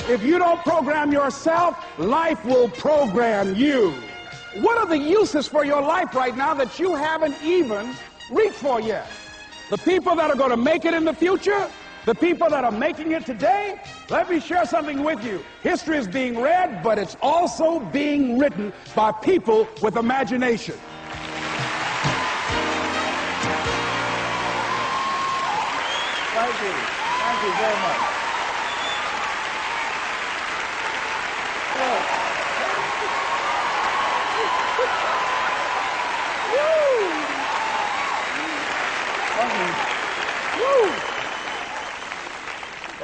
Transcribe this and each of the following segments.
If you don't program yourself, life will program you. What are the uses for your life right now that you haven't even reached for yet? The people that are going to make it in the future, the people that are making it today, let me share something with you. History is being read, but it's also being written by people with imagination. Thank you. Thank you very much.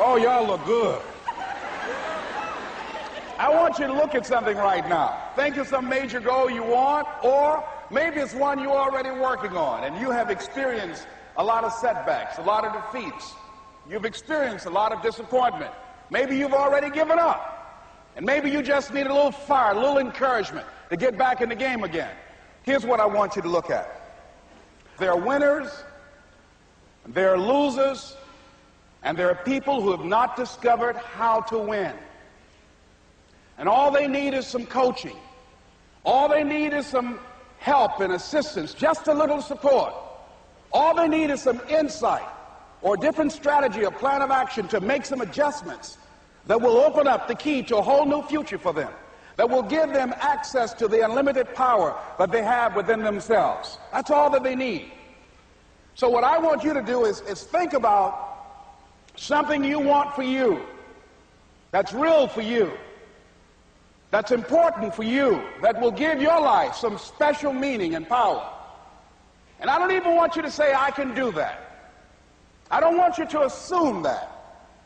Oh, y'all look good. I want you to look at something right now. Think of some major goal you want, or maybe it's one you're already working on, and you have experienced a lot of setbacks, a lot of defeats. You've experienced a lot of disappointment. Maybe you've already given up, and maybe you just need a little fire, a little encouragement to get back in the game again. Here's what I want you to look at. There are winners, there are losers, and there are people who have not discovered how to win. And all they need is some coaching. All they need is some help and assistance, just a little support. All they need is some insight or a different strategy, a plan of action to make some adjustments that will open up the key to a whole new future for them, that will give them access to the unlimited power that they have within themselves. That's all that they need. So what I want you to do is think about something you want for you, that's real for you, that's important for you, that will give your life some special meaning and power. And I don't even want you to say, I can do that. I don't want you to assume that.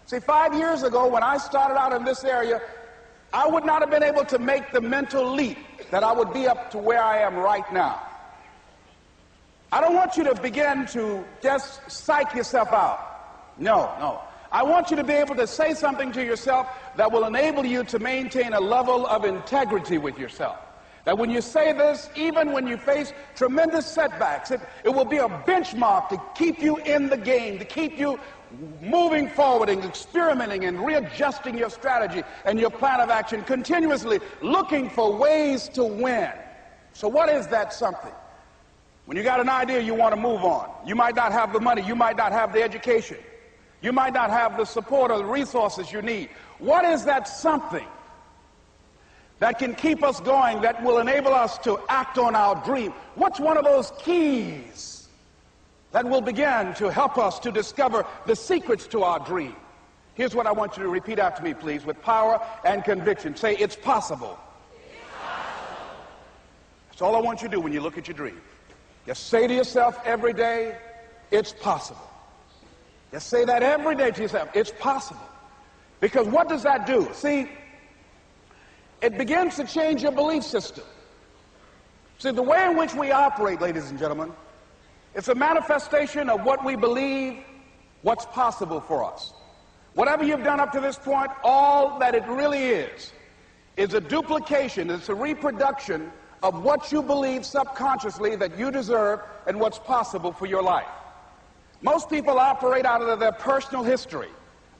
See, 5 years ago when I started out in this area, I would not have been able to make the mental leap that I would be up to where I am right now. I don't want you to begin to just psych yourself out. No. I want you to be able to say something to yourself that will enable you to maintain a level of integrity with yourself. That when you say this, even when you face tremendous setbacks, it will be a benchmark to keep you in the game, to keep you moving forward and experimenting and readjusting your strategy and your plan of action, continuously looking for ways to win. So what is that something? When you got an idea you want to move on, you might not have the money, you might not have the education, you might not have the support or the resources you need. What is that something that can keep us going, that will enable us to act on our dream? What's one of those keys that will begin to help us to discover the secrets to our dream? Here's what I want you to repeat after me, please, with power and conviction. Say, it's possible. It's possible. That's all I want you to do when you look at your dream. Just say to yourself every day, it's possible. Just say that every day to yourself, it's possible. Because what does that do? See, it begins to change your belief system. See, the way in which we operate, ladies and gentlemen, it's a manifestation of what we believe, what's possible for us. Whatever you've done up to this point, all that it really is a duplication, it's a reproduction of what you believe subconsciously that you deserve and what's possible for your life. Most people operate out of their personal history,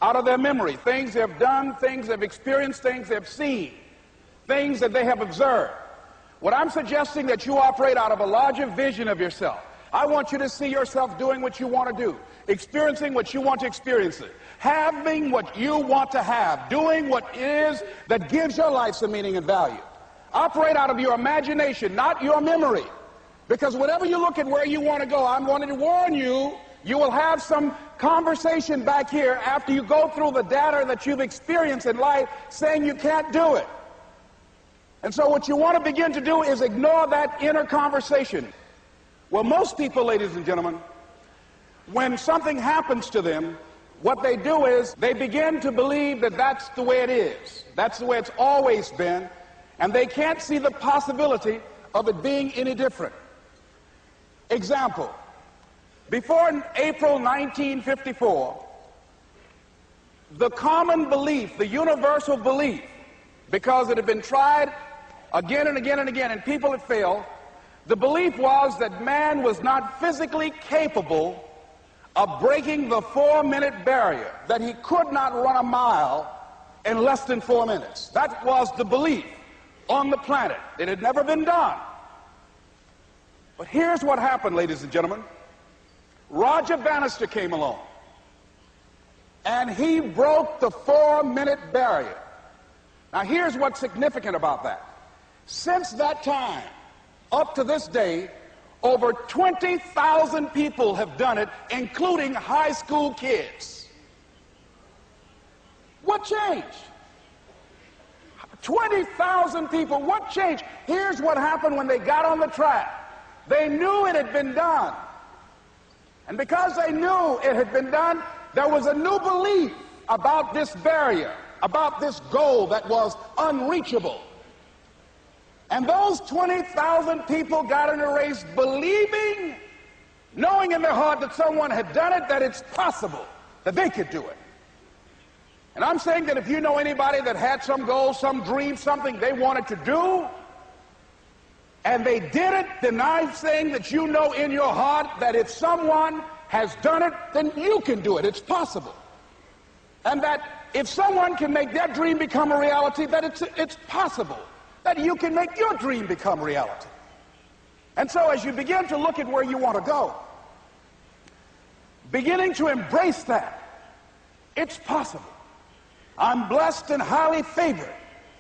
out of their memory, things they've done, things they've experienced, things they've seen, things that they have observed. What I'm suggesting that you operate out of a larger vision of yourself. I want you to see yourself doing what you want to do, experiencing what you want to experience, having what you want to have, doing what it is that gives your life some meaning and value. Operate out of your imagination, not your memory. Because whenever you look at where you want to go, I'm wanting to warn you, you will have some conversation back here after you go through the data that you've experienced in life saying you can't do it. And so what you want to begin to do is ignore that inner conversation. Well, most people, ladies and gentlemen, when something happens to them, what they do is they begin to believe that that's the way it is. That's the way it's always been. And they can't see the possibility of it being any different. Example, before April 1954, the common belief, the universal belief, because it had been tried again and again and again and people had failed, the belief was that man was not physically capable of breaking the 4-minute barrier, that he could not run a mile in less than 4 minutes. That was the belief on the planet. It had never been done. But here's what happened, ladies and gentlemen. Roger Bannister came along, and he broke the 4-minute barrier. Now, here's what's significant about that. Since that time, up to this day, over 20,000 people have done it, including high school kids. What changed? 20,000 people. What changed? Here's what happened when they got on the track. They knew it had been done. And because they knew it had been done, there was a new belief about this barrier, about this goal that was unreachable. And those 20,000 people got in a race believing, knowing in their heart that someone had done it, that it's possible that they could do it. And I'm saying that if you know anybody that had some goal, some dream, something they wanted to do, and they did it, then I'm saying that you know in your heart that if someone has done it, then you can do it. It's possible. And that if someone can make their dream become a reality, that it's possible that you can make your dream become reality. And so as you begin to look at where you want to go, beginning to embrace that, it's possible. I'm blessed and highly favored.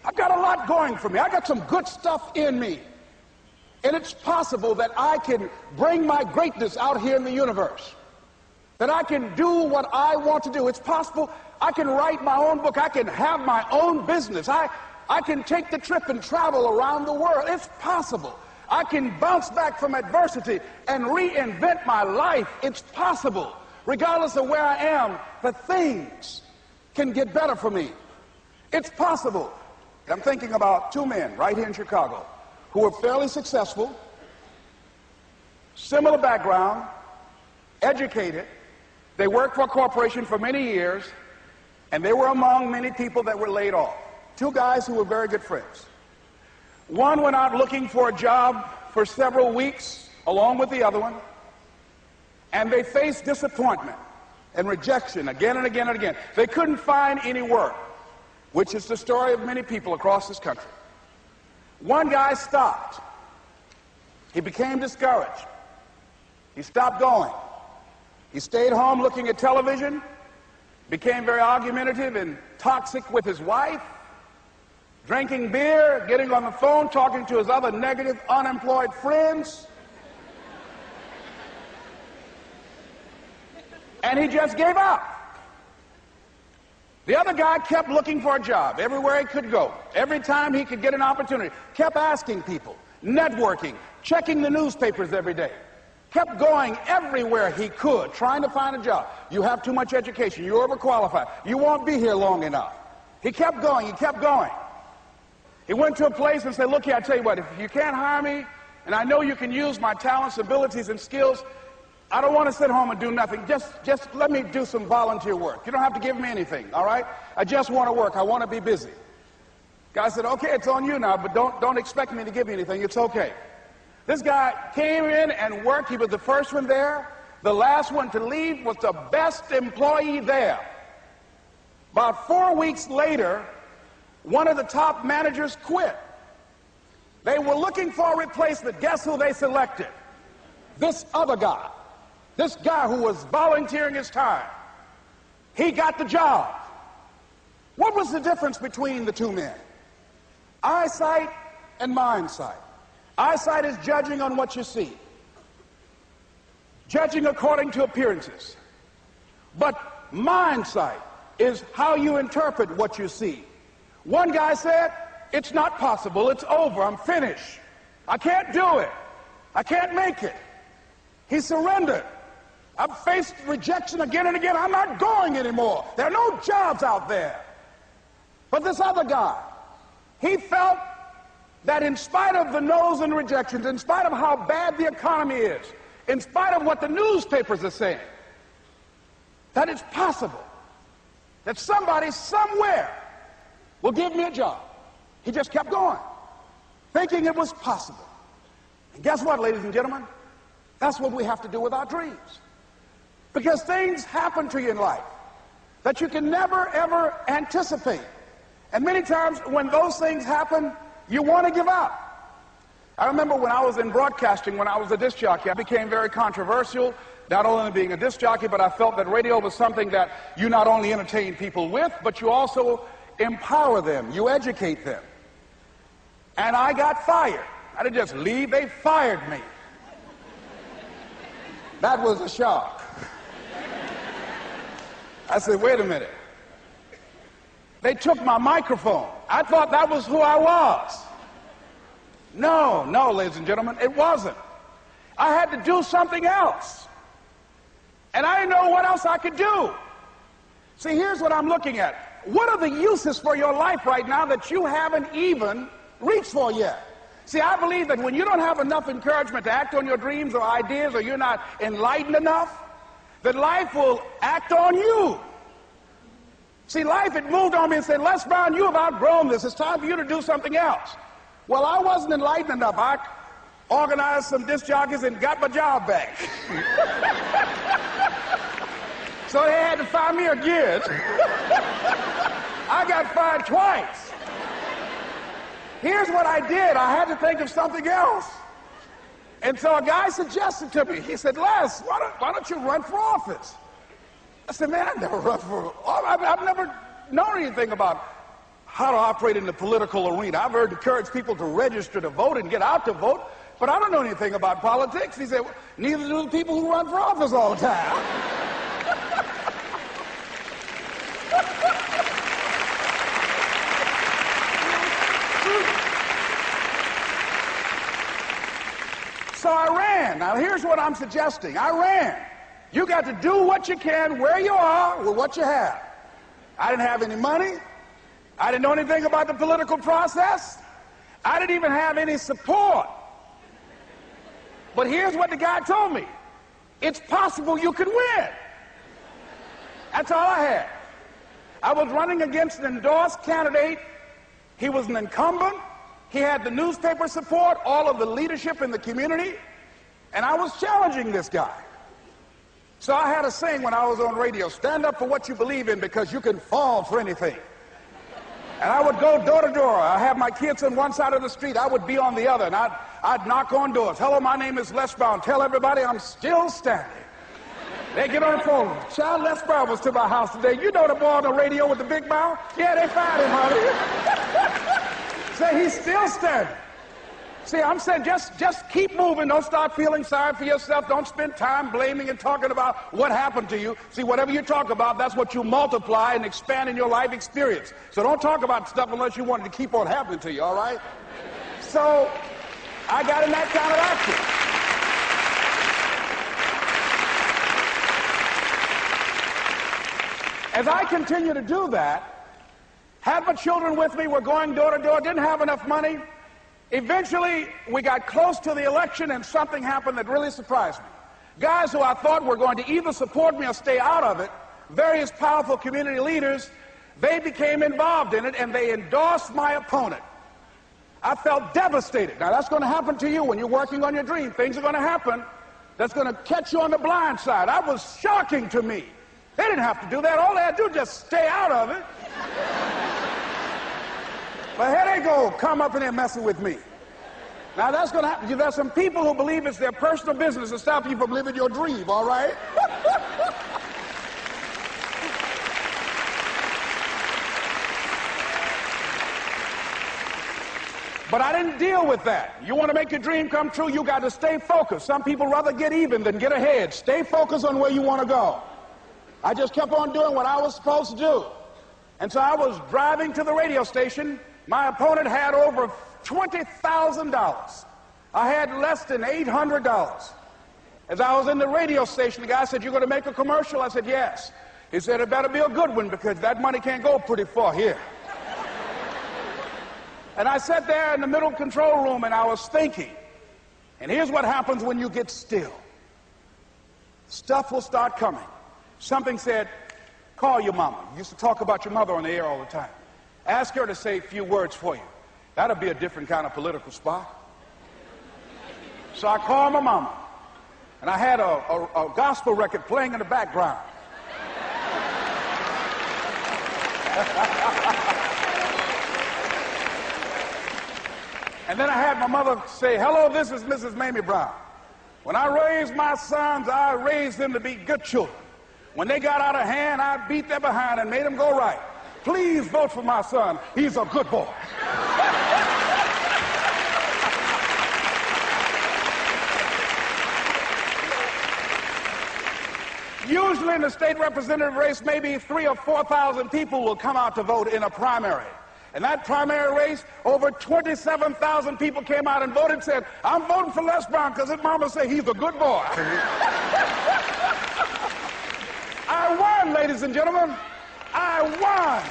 I've got a lot going for me. I got some good stuff in me. And it's possible that I can bring my greatness out here in the universe. That I can do what I want to do. It's possible I can write my own book. I can have my own business. I can take the trip and travel around the world. It's possible. I can bounce back from adversity and reinvent my life. It's possible. Regardless of where I am, that things can get better for me. It's possible. I'm thinking about two men right here in Chicago who were fairly successful, similar background, educated. They worked for a corporation for many years, and they were among many people that were laid off. Two guys who were very good friends. One went out looking for a job for several weeks along with the other one, and they faced disappointment and rejection again and again and again. They couldn't find any work, which is the story of many people across this country. One guy stopped. He became discouraged. He stopped going. He stayed home looking at television, became very argumentative and toxic with his wife, drinking beer, getting on the phone, talking to his other negative, unemployed friends. And he just gave up. The other guy kept looking for a job everywhere he could go. Every time he could get an opportunity, kept asking people, networking, checking the newspapers every day. Kept going everywhere he could, trying to find a job. You have too much education. You're overqualified. You won't be here long enough. He kept going. He kept going. He went to a place and said, look here, I tell you what, if you can't hire me, and I know you can use my talents, abilities, and skills, I don't want to sit home and do nothing. Just let me do some volunteer work. You don't have to give me anything, all right? I just want to work. I want to be busy. Guy said, okay, it's on you now, but don't expect me to give you anything. It's okay. This guy came in and worked. He was the first one there. The last one to leave was the best employee there. About 4 weeks later, one of the top managers quit. They were looking for a replacement. Guess who they selected? This other guy. This guy who was volunteering his time. He got the job. What was the difference between the two men? Eyesight and mindsight. Eyesight is judging on what you see, judging according to appearances. But mindsight is how you interpret what you see. One guy said, it's not possible, it's over, I'm finished. I can't do it. I can't make it. He surrendered. I've faced rejection again and again. I'm not going anymore. There are no jobs out there. But this other guy, he felt that in spite of the no's and rejections, in spite of how bad the economy is, in spite of what the newspapers are saying, that it's possible that somebody somewhere will give me a job. He just kept going, thinking it was possible. And guess what, ladies and gentlemen? That's what we have to do with our dreams. Because things happen to you in life that you can never, ever anticipate. And many times when those things happen, you want to give up. I remember when I was in broadcasting, when I was a disc jockey, I became very controversial, not only being a disc jockey, but I felt that radio was something that you not only entertain people with, but you also empower them, you educate them. And I got fired. I didn't just leave, they fired me. That was a shock. I said, wait a minute. They took my microphone. I thought that was who I was. No, ladies and gentlemen, it wasn't. I had to do something else. And I didn't know what else I could do. See, here's what I'm looking at. What are the uses for your life right now that you haven't even reached for yet? See, I believe that when you don't have enough encouragement to act on your dreams or ideas, or you're not enlightened enough, that life will act on you. See, life, it moved on me and said, Les Brown, you have outgrown this. It's time for you to do something else. Well, I wasn't enlightened enough. I organized some disc jockeys and got my job back. So they had to fire me again. I got fired twice. Here's what I did. I had to think of something else. And so a guy suggested to me, he said, Les, why don't you run for office? I said, man, I've never run for office. I've never known anything about how to operate in the political arena. I've heard encourage people to register to vote and get out to vote, but I don't know anything about politics. He said, well, neither do the people who run for office all the time. So I ran. Now here's what I'm suggesting. I ran. You got to do what you can where you are with what you have. I didn't have any money. I didn't know anything about the political process. I didn't even have any support. But here's what the guy told me. It's possible you could win. That's all I had. I was running against an endorsed candidate. He was an incumbent. He had the newspaper support, all of the leadership in the community. And I was challenging this guy. So I had a saying when I was on radio, stand up for what you believe in because you can fall for anything. And I would go door to door. I have my kids on one side of the street. I would be on the other. And I'd knock on doors. Hello, my name is Les Brown. Tell everybody I'm still standing. They get on the phone. Child, Les Brown was to my house today. You know the boy on the radio with the big mouth? Yeah, they fired him, honey. Say he's still standing. See, I'm saying just keep moving. Don't start feeling sorry for yourself. Don't spend time blaming and talking about what happened to you. See, whatever you talk about, that's what you multiply and expand in your life experience. So don't talk about stuff unless you want it to keep on happening to you, all right? So I got in that kind of action. As I continue to do that, had my children with me, we're going door to door, didn't have enough money. Eventually, we got close to the election and something happened that really surprised me. Guys who I thought were going to either support me or stay out of it, various powerful community leaders, they became involved in it and they endorsed my opponent. I felt devastated. Now, that's going to happen to you when you're working on your dream. Things are going to happen that's going to catch you on the blind side. That was shocking to me. They didn't have to do that. All they had to do was just stay out of it. But here they go, come up in there messing with me. Now that's going to happen. There's some people who believe it's their personal business to stop you from living your dream, all right? But I didn't deal with that. You want to make your dream come true, you got to stay focused. Some people rather get even than get ahead. Stay focused on where you want to go. I just kept on doing what I was supposed to do. And so I was driving to the radio station. My opponent had over $20,000. I had less than $800. As I was in the radio station, the guy said, "You're going to make a commercial?" I said, "Yes." He said, "It better be a good one because that money can't go pretty far here." And I sat there in the middle control room and I was thinking. And here's what happens when you get still. Stuff will start coming. Something said, "Call your mama." You used to talk about your mother on the air all the time. Ask her to say a few words for you. That'll be a different kind of political spot. So I called my mama. And I had a gospel record playing in the background. And then I had my mother say, hello, this is Mrs. Mamie Brown. When I raised my sons, I raised them to be good children. When they got out of hand, I beat them behind and made them go right. Please vote for my son. He's a good boy. Usually in the state representative race, maybe 3,000 or 4,000 people will come out to vote in a primary. In that primary race, over 27,000 people came out and voted and said, I'm voting for Les Brown because his mama said he's a good boy. I won, ladies and gentlemen. I won.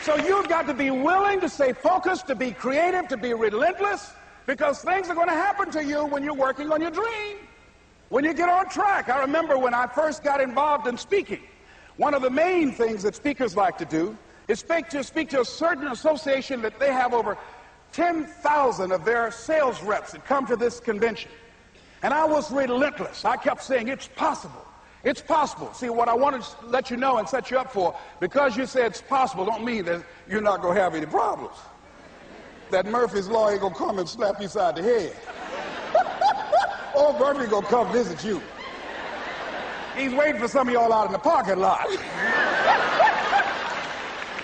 So you've got to be willing to stay focused, to be creative, to be relentless, because things are going to happen to you when you're working on your dream. When you get on track. I remember when I first got involved in speaking, one of the main things that speakers like to do is speak to a certain association that they have over 10,000 of their sales reps that come to this convention. And I was relentless. I kept saying, it's possible. It's possible. See, what I wanted to let you know and set you up for, because you said it's possible, don't mean that you're not going to have any problems. That Murphy's Law ain't going to come and slap you side the head. Old Murphy gonna come visit you. He's waiting for some of y'all out in the parking lot.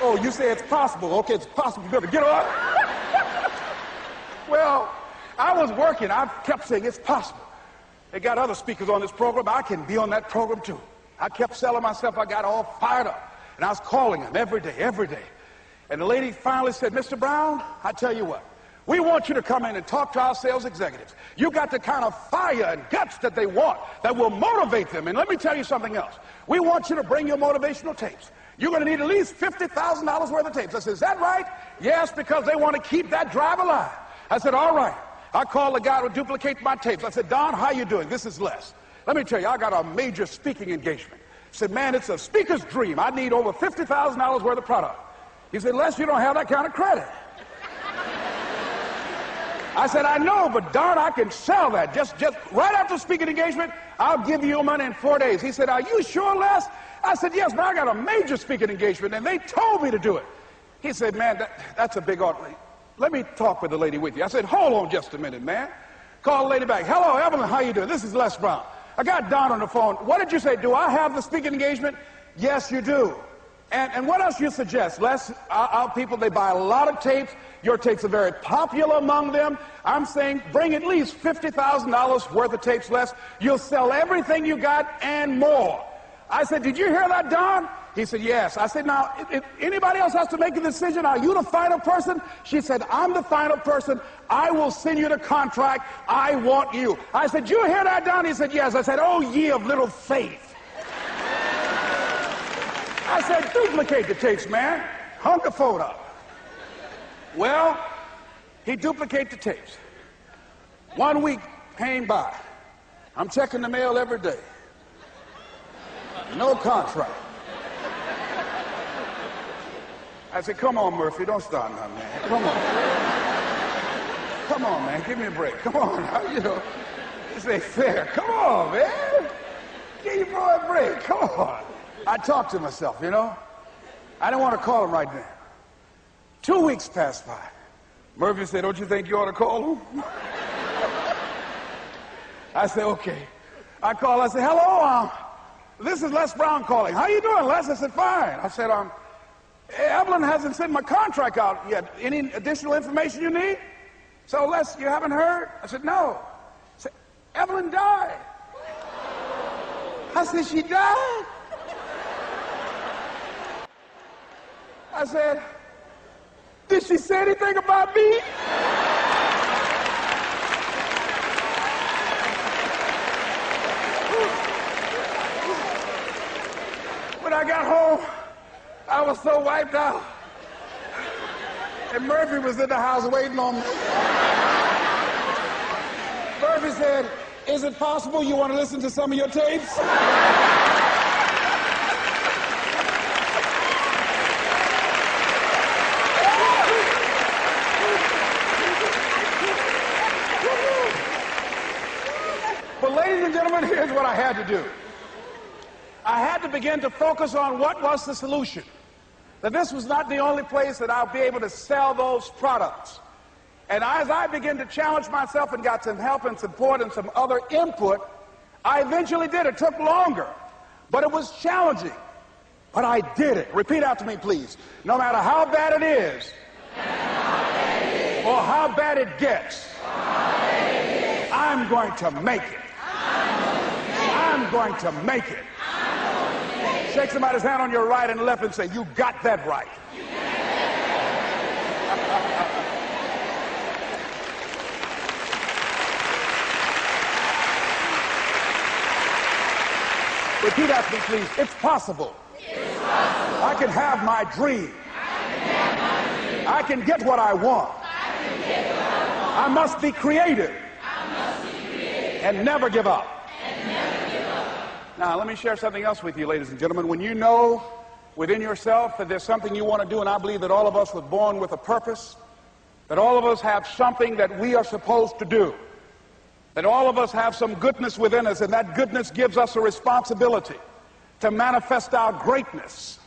Oh, you say it's possible. Okay, it's possible. You better get up. Well, I was working. I kept saying it's possible. They got other speakers on this program. I can be on that program too. I kept selling myself. I got all fired up. And I was calling them every day, every day. And the lady finally said, Mr. Brown, I tell you what. We want you to come in and talk to our sales executives. You got the kind of fire and guts that they want, that will motivate them. And let me tell you something else. We want you to bring your motivational tapes. You're going to need at least $50,000 worth of tapes. I said, is that right? Yes, because they want to keep that drive alive. I said, all right. I called the guy to duplicate my tapes. I said, Don, how you doing? This is Les. Let me tell you, I got a major speaking engagement. I said, man, it's a speaker's dream. I need over $50,000 worth of product. He said, Les, you don't have that kind of credit. I said, I know, but darn, I can sell that. Just right after speaking engagement, I'll give you your money in 4 days. He said, are you sure, Les? I said, yes, but I got a major speaking engagement, and they told me to do it. He said, man, that's a big order. Let me talk with the lady with you. I said, hold on just a minute, man. Call the lady back. Hello, Evelyn, how you doing? This is Les Brown. I got Don on the phone. What did you say? Do I have the speaking engagement? Yes, you do. And what else you suggest? Les, our people, they buy a lot of tapes. Your tapes are very popular among them. I'm saying bring at least $50,000 worth of tapes, Les. You'll sell everything you got and more. I said, did you hear that, Don? He said, yes. I said, now, if anybody else has to make a decision, are you the final person? She said, I'm the final person. I will send you the contract. I want you. I said, you hear that, Don? He said, yes. I said, oh, ye of little faith. I said, duplicate the tapes, man. Hung the phone up. Well, he duplicated the tapes. 1 week came by. I'm checking the mail every day. No contract. I said, come on, Murphy, don't start now, man. Come on. Come on, man, give me a break. Come on, you know. This ain't fair. Come on, man. Give your boy a break. Come on. I talked to myself, you know. I didn't want to call him right now. 2 weeks passed by. Murphy said, don't you think you ought to call him? I said, okay. I called. I said, hello, this is Les Brown calling. How you doing, Les? I said, fine. I said, Evelyn hasn't sent my contract out yet. Any additional information you need? So, Les, you haven't heard? I said, no. I said, Evelyn died. I said, she died? I said, did she say anything about me? When I got home, I was so wiped out. And Murphy was in the house waiting on me. Murphy said, is it possible you want to listen to some of your tapes? But ladies and gentlemen, here's what I had to do. I had to begin to focus on what was the solution. That this was not the only place that I'll be able to sell those products. And as I began to challenge myself and got some help and support and some other input, I eventually did. It took longer, but it was challenging. But I did it. Repeat after me, please. No matter how bad it is, or how bad it gets, I'm going to make it. I'm going to make it. Shake somebody's hand on your right and left and say, you got that right. Repeat after me, please. It's possible. It's possible. I can have my dream. I can get what I want. I must be creative. And never give up. Now, let me share something else with you, ladies and gentlemen. When you know within yourself that there's something you want to do, and I believe that all of us were born with a purpose, that all of us have something that we are supposed to do, that all of us have some goodness within us, and that goodness gives us a responsibility to manifest our greatness.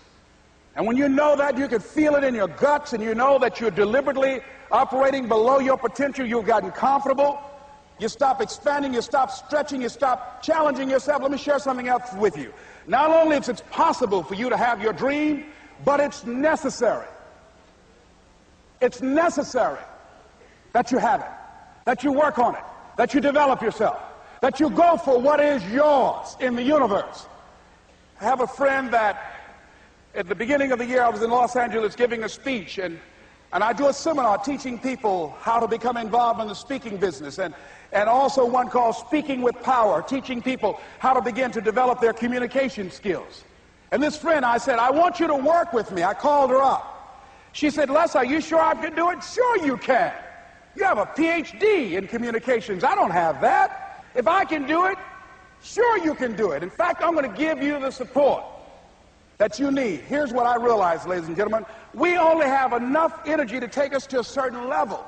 And when you know that, you can feel it in your guts, and you know that you're deliberately operating below your potential, you've gotten comfortable, you stop expanding, you stop stretching, you stop challenging yourself. Let me share something else with you. Not only is it possible for you to have your dream, but it's necessary. It's necessary that you have it, that you work on it, that you develop yourself, that you go for what is yours in the universe. I have a friend that at the beginning of the year I was in Los Angeles giving a speech, and I do a seminar teaching people how to become involved in the speaking business, and also one called Speaking with Power, teaching people how to begin to develop their communication skills. And this friend, I said, I want you to work with me. I called her up. She said, Les, are you sure I can do it? Sure you can. You have a PhD in communications. I don't have that. If I can do it, sure you can do it. In fact, I'm going to give you the support that you need. Here's what I realized, ladies and gentlemen. We only have enough energy to take us to a certain level,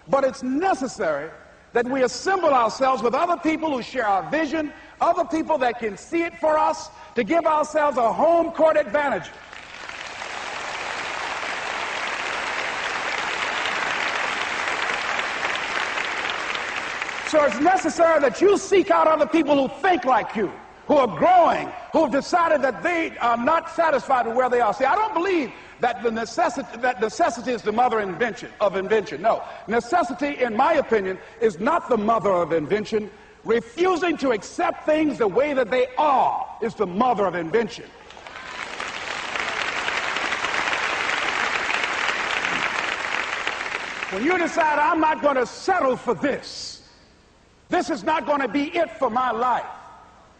but it's necessary that we assemble ourselves with other people who share our vision, other people that can see it for us, to give ourselves a home court advantage. So it's necessary that you seek out other people who think like you, who are growing, who have decided that they are not satisfied with where they are. See, I don't believe that necessity is the mother of invention. No, necessity, in my opinion, is not the mother of invention. Refusing to accept things the way that they are is the mother of invention. When you decide, I'm not going to settle for this, this is not going to be it for my life,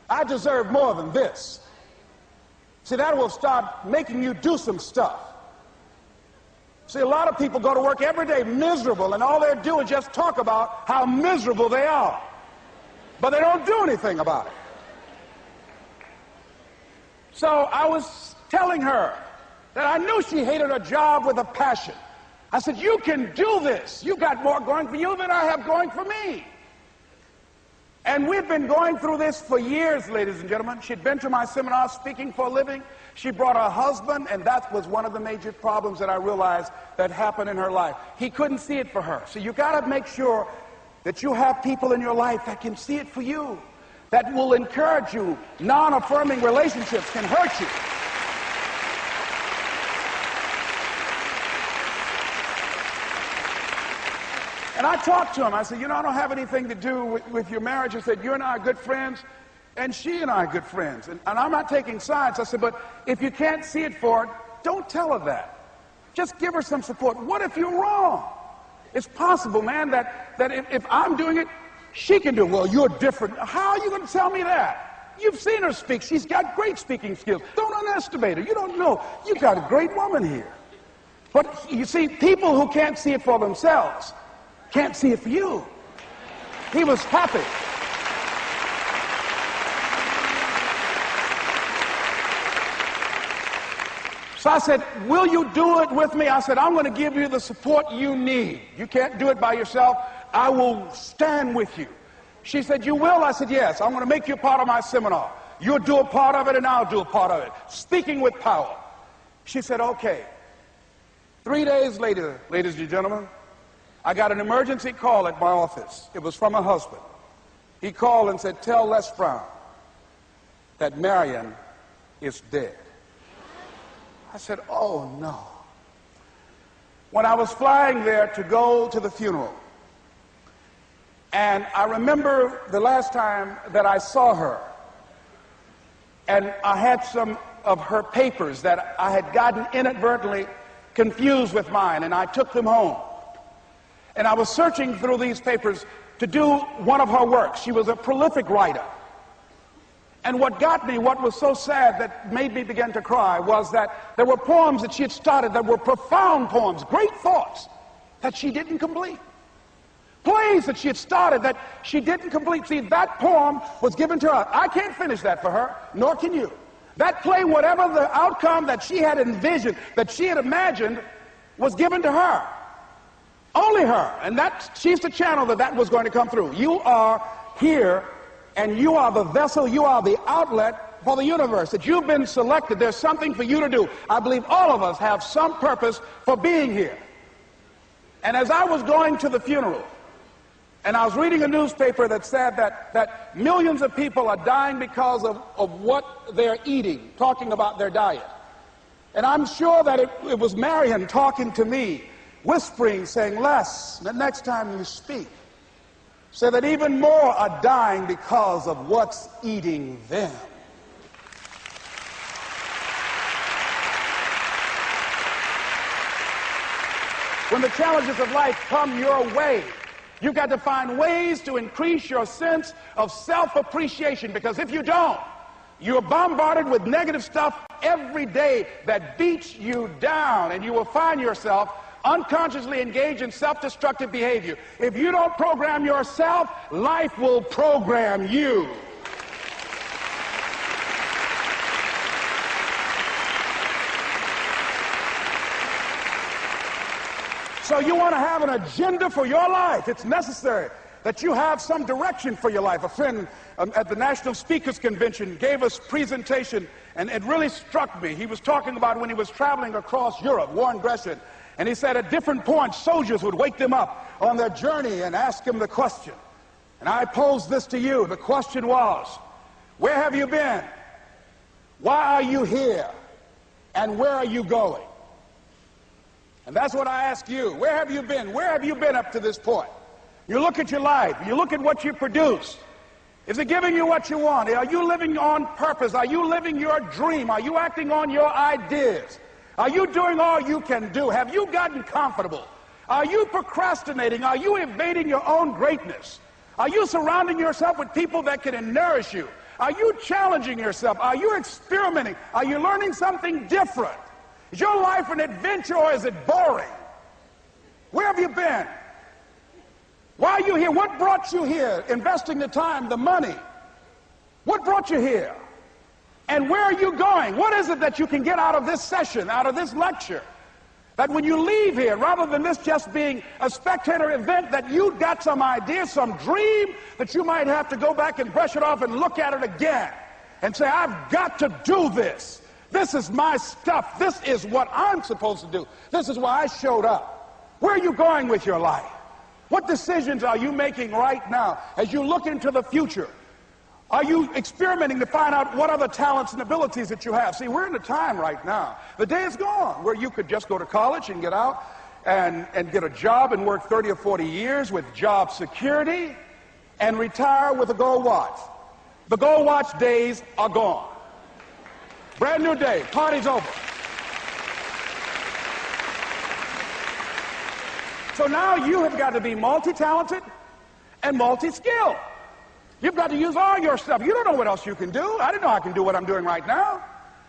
I deserve more than this. See, that will start making you do some stuff. See, a lot of people go to work every day miserable, and all they do is just talk about how miserable they are. But they don't do anything about it. So I was telling her that I knew she hated her job with a passion. I said, you can do this. You got more going for you than I have going for me. And we've been going through this for years, ladies and gentlemen. She'd been to my seminar speaking for a living. She brought her husband, and that was one of the major problems that I realized that happened in her life. He couldn't see it for her. So you got to make sure that you have people in your life that can see it for you, that will encourage you. Non-affirming relationships can hurt you. And I talked to him. I said, you know, I don't have anything to do with your marriage. I said, you and I are good friends, and she and I are good friends. And I'm not taking sides. I said, but if you can't see it for her, don't tell her that. Just give her some support. What if you're wrong? It's possible, man, that if I'm doing it, she can do it. Well, you're different. How are you going to tell me that? You've seen her speak. She's got great speaking skills. Don't underestimate her. You don't know. You got a great woman here. But you see, people who can't see it for themselves can't see it for you. He was happy. So I said, will you do it with me? I said, I'm going to give you the support you need. You can't do it by yourself. I will stand with you. She said, you will? I said, yes. I'm going to make you a part of my seminar. You'll do a part of it and I'll do a part of it. Speaking with power. She said, okay. 3 days later, ladies and gentlemen, I got an emergency call at my office. It was from her husband. He called and said, tell Les Brown that Marion is dead. I said, oh no. When I was flying there to go to the funeral, and I remember the last time that I saw her, and I had some of her papers that I had gotten inadvertently confused with mine, and I took them home. And I was searching through these papers to do one of her works. She was a prolific writer. And what got me, what was so sad that made me begin to cry, was that there were poems that she had started that were profound poems, great thoughts, that she didn't complete. Plays that she had started that she didn't complete. See, that poem was given to her. I can't finish that for her, nor can you. That play, whatever the outcome that she had envisioned, that she had imagined, was given to her. Only her. And she's the channel that was going to come through. You are here, and you are the vessel, you are the outlet for the universe. That you've been selected. There's something for you to do. I believe all of us have some purpose for being here. And as I was going to the funeral, and I was reading a newspaper that said that millions of people are dying because of what they're eating, talking about their diet. And I'm sure that it was Marion talking to me, whispering, saying, Les, the next time you speak, say that even more are dying because of what's eating them. When the challenges of life come your way, you've got to find ways to increase your sense of self-appreciation, because if you don't, you're bombarded with negative stuff every day that beats you down, and you will find yourself unconsciously engaged in self-destructive behavior. If you don't program yourself, life will program you. So you want to have an agenda for your life. It's necessary that you have some direction for your life. A friend at the National Speakers Convention gave us a presentation, and it really struck me. He was talking about when he was traveling across Europe, Warren Gresham, and he said at different points, soldiers would wake them up on their journey and ask him the question. And I posed this to you. The question was, where have you been? Why are you here? And where are you going? And that's what I ask you. Where have you been? Where have you been up to this point? You look at your life. You look at what you produce. Is it giving you what you want? Are you living on purpose? Are you living your dream? Are you acting on your ideas? Are you doing all you can do? Have you gotten comfortable? Are you procrastinating? Are you evading your own greatness? Are you surrounding yourself with people that can nourish you? Are you challenging yourself? Are you experimenting? Are you learning something different? Is your life an adventure, or is it boring? Where have you been? Why are you here? What brought you here? Investing the time, the money. What brought you here? And where are you going? What is it that you can get out of this session, out of this lecture? That when you leave here, rather than this just being a spectator event, that you got some idea, some dream, that you might have to go back and brush it off and look at it again and say, I've got to do this. This is my stuff. This is what I'm supposed to do. This is why I showed up. Where are you going with your life? What decisions are you making right now as you look into the future? Are you experimenting to find out what other talents and abilities that you have? See, we're in a time right now. The day is gone where you could just go to college and get out and get a job and work 30 or 40 years with job security and retire with a gold watch. The gold watch days are gone. Brand new day. Party's over. So now you have got to be multi-talented and multi-skilled. You've got to use all your stuff. You don't know what else you can do. I didn't know I can do what I'm doing right now.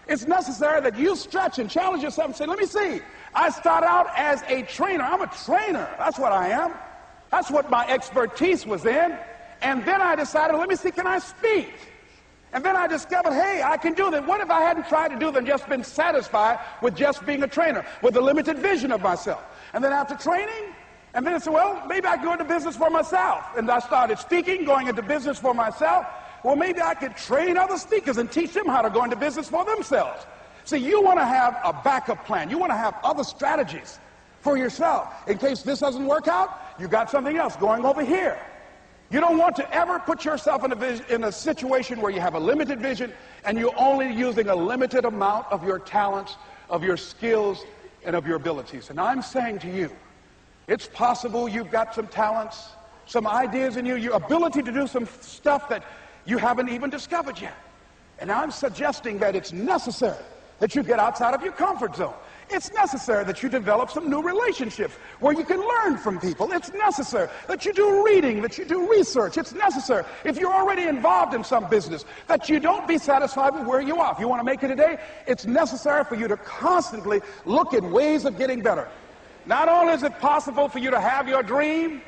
It's necessary that you stretch and challenge yourself and say, let me see. I start out as a trainer. I'm a trainer. That's what I am. That's what my expertise was in. And then I decided, let me see, can I speak? And then I discovered, hey, I can do that. What if I hadn't tried to do that and just been satisfied with just being a trainer, with a limited vision of myself? And then after training, and then I said, well, maybe I can go into business for myself. And I started speaking, going into business for myself, well, maybe I could train other speakers and teach them how to go into business for themselves. See, you want to have a backup plan. You want to have other strategies for yourself. In case this doesn't work out, you got something else going over here. You don't want to ever put yourself in a situation where you have a limited vision and you're only using a limited amount of your talents, of your skills, and of your abilities. And I'm saying to you, it's possible you've got some talents, some ideas in you, your ability to do some stuff that you haven't even discovered yet. And I'm suggesting that it's necessary that you get outside of your comfort zone. It's necessary that you develop some new relationships where you can learn from people. It's necessary that you do reading, that you do research. It's necessary, if you're already involved in some business, that you don't be satisfied with where you are. If you want to make it today, it's necessary for you to constantly look at ways of getting better. Not only is it possible for you to have your dream,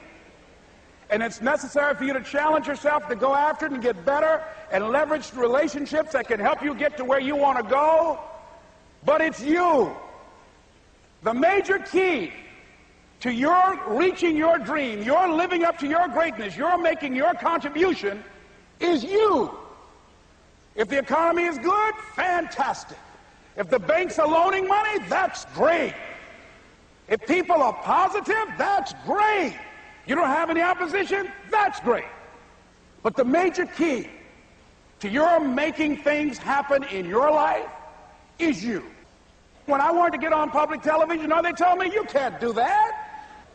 and it's necessary for you to challenge yourself to go after it and get better and leverage relationships that can help you get to where you want to go, but it's you. The major key to your reaching your dream, your living up to your greatness, your making your contribution is you. If the economy is good, fantastic. If the banks are loaning money, that's great. If people are positive, that's great. You don't have any opposition, that's great. But the major key to your making things happen in your life is you. When I wanted to get on public television, you know, they told me, you can't do that.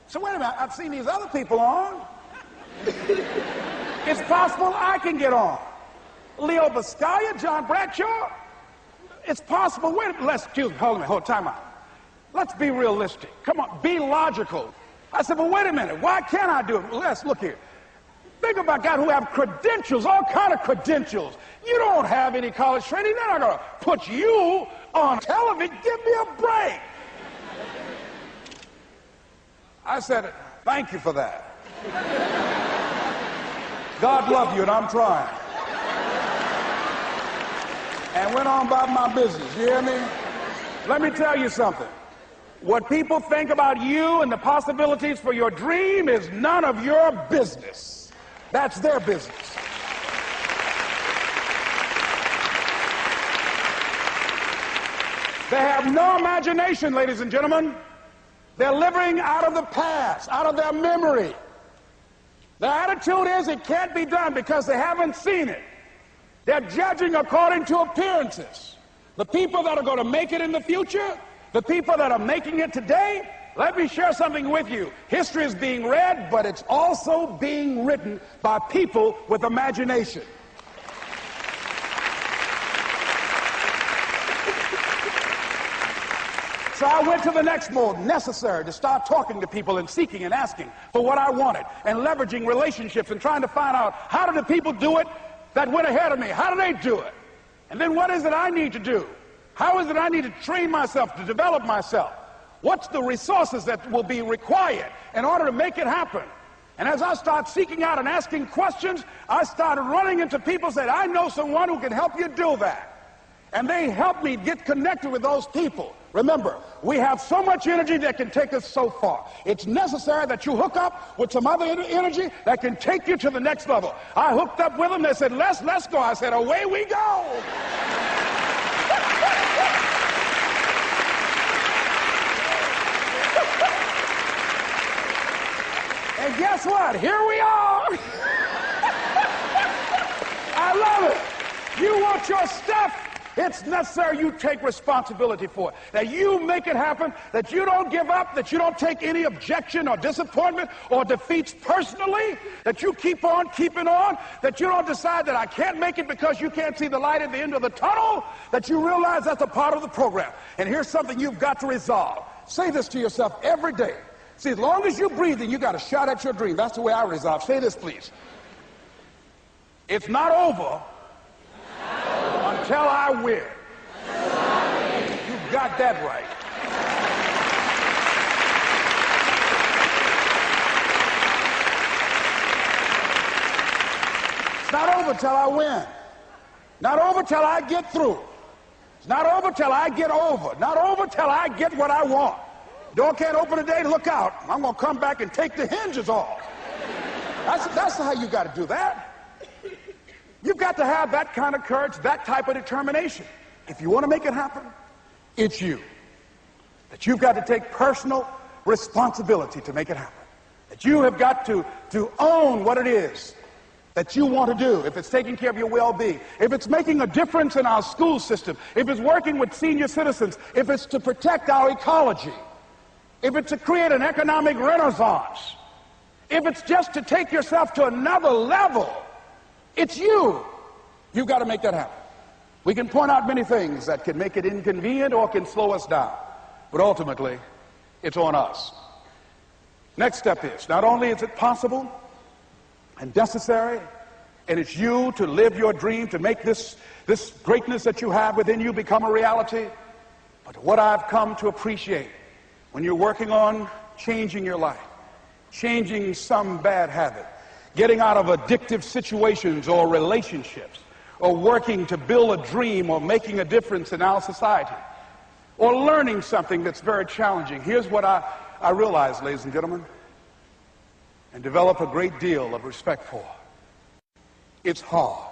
So wait a minute, I've seen these other people on. It's possible I can get on. Leo Biscaya, John Bradshaw. It's possible. Wait a minute, excuse me, hold on, time out. Let's be realistic. Come on, be logical. I said, well, wait a minute, why can't I do it? Well, let's look here. Think about guys who have credentials, all kind of credentials. You don't have any college training. They're not going to put you on television. Give me a break. I said, thank you for that. God love you, and I'm trying. And went on about my business. You hear me? Let me tell you something. What people think about you and the possibilities for your dream is none of your business. That's their business. They have no imagination, ladies and gentlemen. They're living out of the past, out of their memory. Their attitude is it can't be done because they haven't seen it. They're judging according to appearances. The people that are going to make it in the future, the people that are making it today, let me share something with you. History is being read, but it's also being written by people with imagination. So I went to the next mode, necessary to start talking to people and seeking and asking for what I wanted and leveraging relationships and trying to find out how do the people do it that went ahead of me? How do they do it? And then what is it I need to do? How is it I need to train myself, to develop myself? What's the resources that will be required in order to make it happen? And as I start seeking out and asking questions, I started running into people who said, I know someone who can help you do that. And they helped me get connected with those people. Remember, we have so much energy that can take us so far. It's necessary that you hook up with some other energy that can take you to the next level. I hooked up with them. They said, let's go. I said, away we go. And guess what? Here we are. I love it. You want your stuff? It's necessary you take responsibility for it, that you make it happen, that you don't give up, that you don't take any objection or disappointment or defeats personally, that you keep on keeping on, that you don't decide that I can't make it because you can't see the light at the end of the tunnel, that you realize that's a part of the program. And here's something you've got to resolve. Say this to yourself every day. See, as long as you're breathing, you got a shot at your dream. That's the way I resolve. Say this, please. It's not over until I win. You got that right. It's not over till I win. Not over till I get through. It's not over till I get over. Not over till I get what I want. Door can't open today, look out. I'm going to come back and take the hinges off. That's how you got to do that. You've got to have that kind of courage, that type of determination. If you want to make it happen, it's you. That you've got to take personal responsibility to make it happen. That you have got to own what it is that you want to do. If it's taking care of your well-being, if it's making a difference in our school system, if it's working with senior citizens, if it's to protect our ecology, if it's to create an economic renaissance, if it's just to take yourself to another level, it's you. You've got to make that happen. We can point out many things that can make it inconvenient or can slow us down, but ultimately, it's on us. Next step is, not only is it possible and necessary, and it's you to live your dream, to make this greatness that you have within you become a reality, but what I've come to appreciate when you're working on changing your life, changing some bad habit, getting out of addictive situations or relationships, or working to build a dream or making a difference in our society, or learning something that's very challenging. Here's what I realize, ladies and gentlemen, and develop a great deal of respect for. It's hard.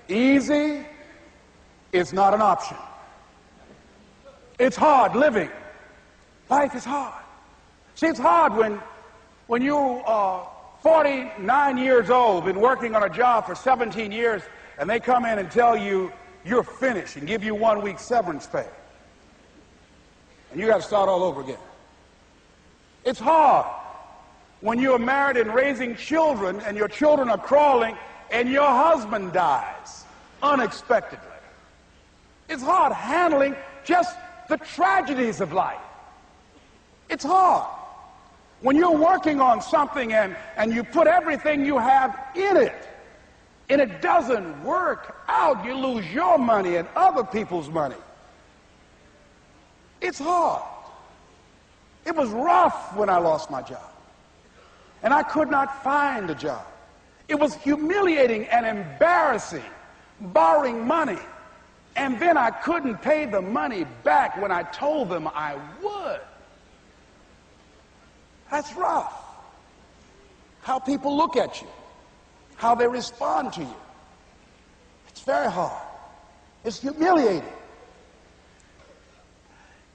Easy is not an option. It's hard living. Life is hard. See, it's hard when you are 49 years old, been working on a job for 17 years, and they come in and tell you you're finished and give you 1 week severance pay. And you got to start all over again. It's hard when you're married and raising children and your children are crawling and your husband dies unexpectedly. It's hard handling just the tragedies of life. It's hard when you're working on something and you put everything you have in it, and it doesn't work out. You lose your money and other people's money. It's hard. It was rough when I lost my job, and I could not find a job. It was humiliating and embarrassing, borrowing money, and then I couldn't pay the money back when I told them I would. That's rough. How people look at you, how they respond to you. It's very hard. It's humiliating.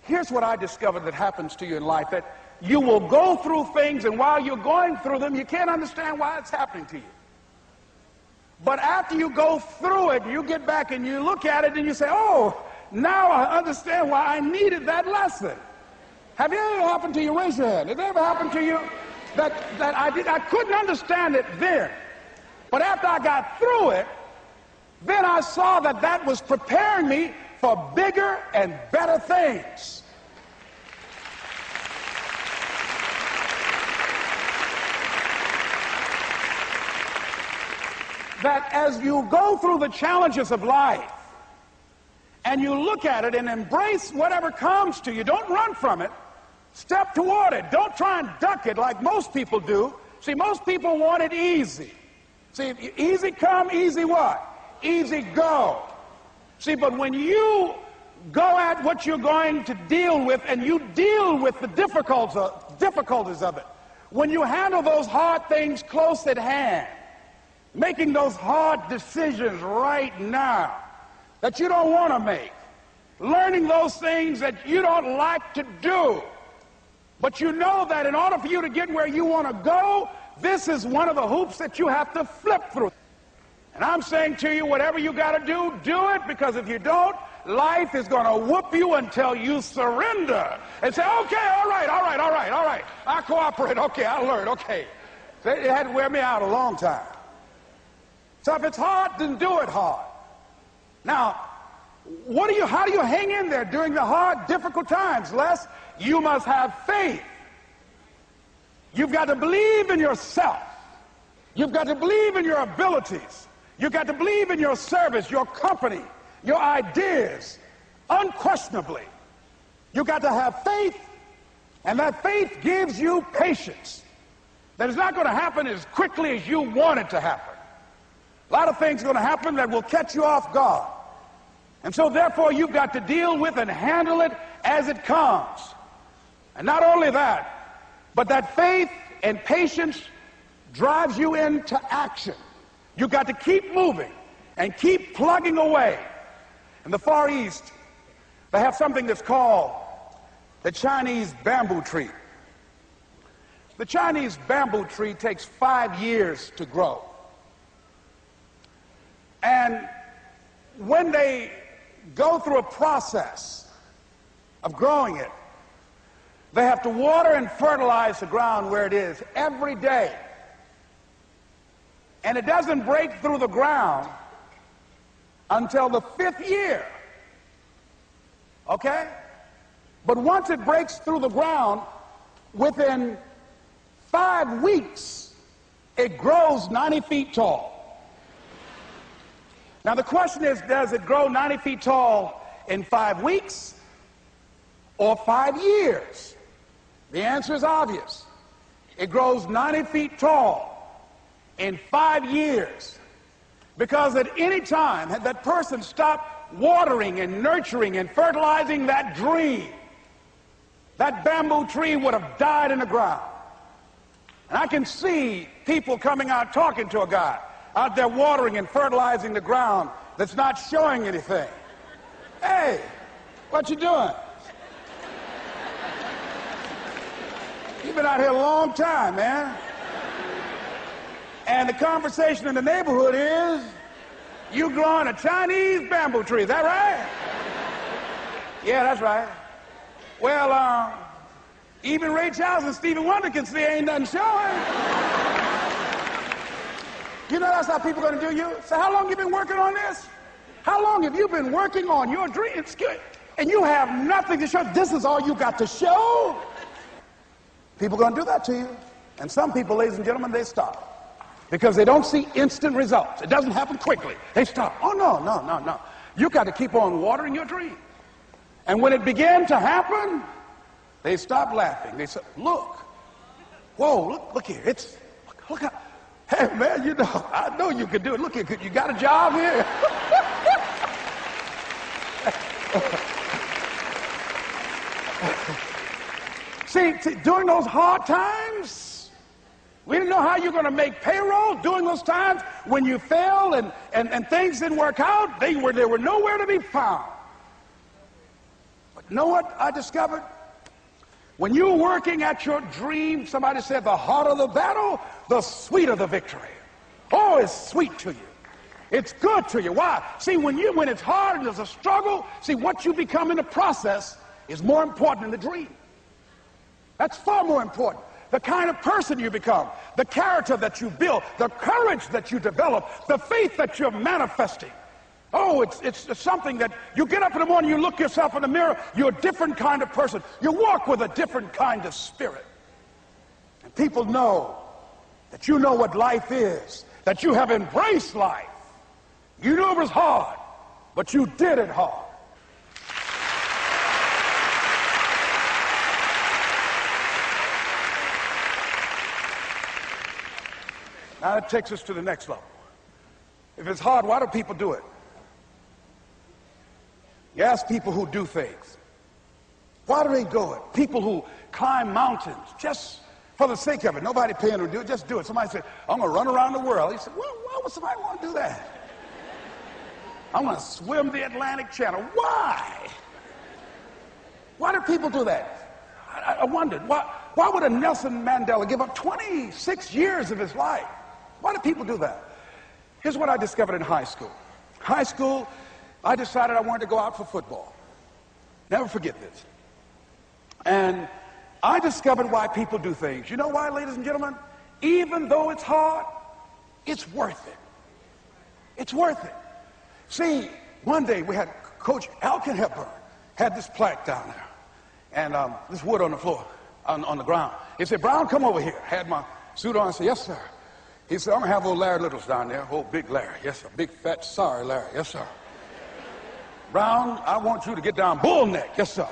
Here's what I discovered that happens to you in life, that you will go through things, and while you're going through them, you can't understand why it's happening to you. But after you go through it, you get back and you look at it and you say, oh, now I understand why I needed that lesson. Have it ever happened to you? Raise your hand. Has it ever happened to you that I couldn't understand it then, but after I got through it, then I saw that was preparing me for bigger and better things. That as you go through the challenges of life and you look at it and embrace whatever comes to you, don't run from it. Step toward it. Don't try and duck it like most people do. See, most people want it easy. See, easy come, easy what? Easy go. See, but when you go at what you're going to deal with and you deal with the difficulties of it, when you handle those hard things close at hand, making those hard decisions right now that you don't want to make, learning those things that you don't like to do, but you know that in order for you to get where you want to go, this is one of the hoops that you have to flip through. And I'm saying to you, whatever you got to do, do it, because if you don't, life is going to whoop you until you surrender and say, okay, all right, I cooperate, okay, I learned, okay. It had to wear me out a long time. So if it's hard, then do it hard. Now, how do you hang in there during the hard, difficult times, Les? You must have faith. You've got to believe in yourself. You've got to believe in your abilities. You've got to believe in your service, your company, your ideas, unquestionably. You've got to have faith, and that faith gives you patience. That is not going to happen as quickly as you want it to happen. A lot of things are going to happen that will catch you off guard. And so therefore you've got to deal with and handle it as it comes. And not only that, but that faith and patience drives you into action. You got to keep moving and keep plugging away. In the Far East, they have something that's called the Chinese bamboo tree. The Chinese bamboo tree takes 5 years to grow. And when they go through a process of growing it, they have to water and fertilize the ground where it is every day. And it doesn't break through the ground until the 5th year. Okay? But once it breaks through the ground, within 5 weeks, it grows 90 feet tall. Now the question is, does it grow 90 feet tall in 5 weeks or 5 years? The answer is obvious. It grows 90 feet tall in 5 years. Because at any time, had that person stopped watering and nurturing and fertilizing that dream, that bamboo tree would have died in the ground. And I can see people coming out talking to a guy out there watering and fertilizing the ground that's not showing anything. Hey, what you doing? You've been out here a long time, man. And the conversation in the neighborhood is, you growing a Chinese bamboo tree, is that right? Yeah, that's right. Well, even Ray Charles and Stevie Wonder can see ain't nothing showing. You know that's how people are going to do you? So how long you been working on this? How long have you been working on your dreams? And you have nothing to show. This is all you got to show. People are going to do that to you. And some people, ladies and gentlemen, they stop. Because they don't see instant results. It doesn't happen quickly. They stop. Oh, no. You got to keep on watering your dream. And when it began to happen, they stopped laughing. They said, look. Whoa, look here. Look out. Hey, man, you know, I know you can do it. Look here, you got a job here? See, during those hard times, we didn't know how you're going to make payroll. During those times when you failed and things didn't work out, they were nowhere to be found. But you know what I discovered? When you're working at your dream, somebody said the harder the battle, the sweeter the victory. Oh, it's sweet to you. It's good to you. Why? See, when it's hard and there's a struggle, see, what you become in the process is more important than the dream. That's far more important. The kind of person you become, the character that you build, the courage that you develop, the faith that you're manifesting. Oh, it's something that you get up in the morning, you look yourself in the mirror, you're a different kind of person. You walk with a different kind of spirit. And people know that you know what life is, that you have embraced life. You knew it was hard, but you did it hard. Now that takes us to the next level. If it's hard, why do people do it? You ask people who do things. Why do they do it? People who climb mountains just for the sake of it. Nobody paying them to do it, just do it. Somebody said, I'm going to run around the world. He said, well, why would somebody want to do that? I'm going to swim the Atlantic Channel. Why? Why do people do that? I wondered, why would a Nelson Mandela give up 26 years of his life? Why do people do that? Here's what I discovered in high school. High school, I decided I wanted to go out for football. Never forget this. And I discovered why people do things. You know why, ladies and gentlemen? Even though it's hard, it's worth it. It's worth it. See, one day we had Coach Alkin Hepburn had this plaque down there and this wood on the floor, on the ground. He said, Brown, come over here. Had my suit on. I said, yes, sir. He said, I'm going to have old Larry Littles down there. Old big Larry. Yes, sir. Big, fat, sorry Larry. Yes, sir. Brown, I want you to get down bull neck. Yes, sir.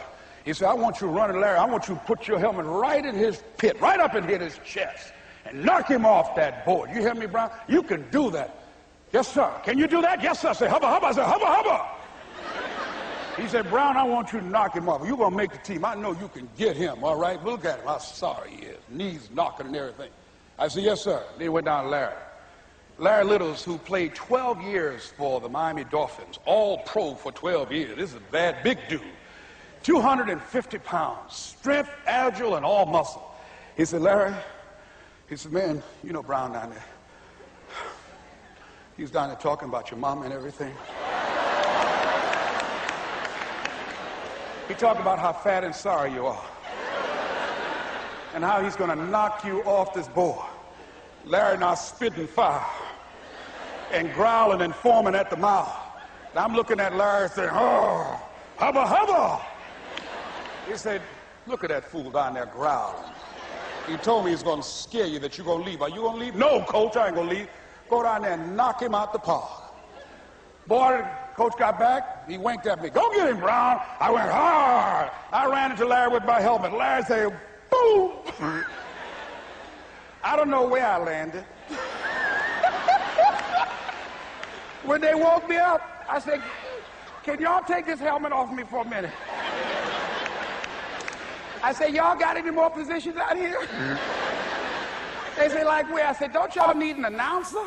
He said, I want you to run at Larry. I want you to put your helmet right in his pit, right up and hit his chest, and knock him off that board. You hear me, Brown? You can do that. Yes, sir. Can you do that? Yes, sir. I said, hubba, hubba. I said, hubba, hubba. He said, Brown, I want you to knock him off. You're going to make the team. I know you can get him, all right? Look at him. How sorry he is. Knees knocking and everything. I said, yes, sir. Then he went down to Larry. Larry Littles, who played 12 years for the Miami Dolphins, all pro for 12 years. This is a bad, big dude. 250 pounds, strength, agile, and all muscle. He said, Larry, he said, man, you know Brown down there. He's down there talking about your mama and everything. He talked about how fat and sorry you are and how he's going to knock you off this board. Larry now spitting fire and growling and foaming at the mouth. And I'm looking at Larry saying, oh, hubba, hubba. He said, look at that fool down there growling. He told me he's going to scare you, that you're going to leave. Are you going to leave? No, coach, I ain't going to leave. Go down there and knock him out the park. Boy, coach got back. He winked at me. Go get him, Brown. I went hard. I ran into Larry with my helmet. Larry said, boom. I don't know where I landed. When they woke me up, I said, can y'all take this helmet off me for a minute? I said, y'all got any more positions out here? They said, like where? I said, don't y'all need an announcer?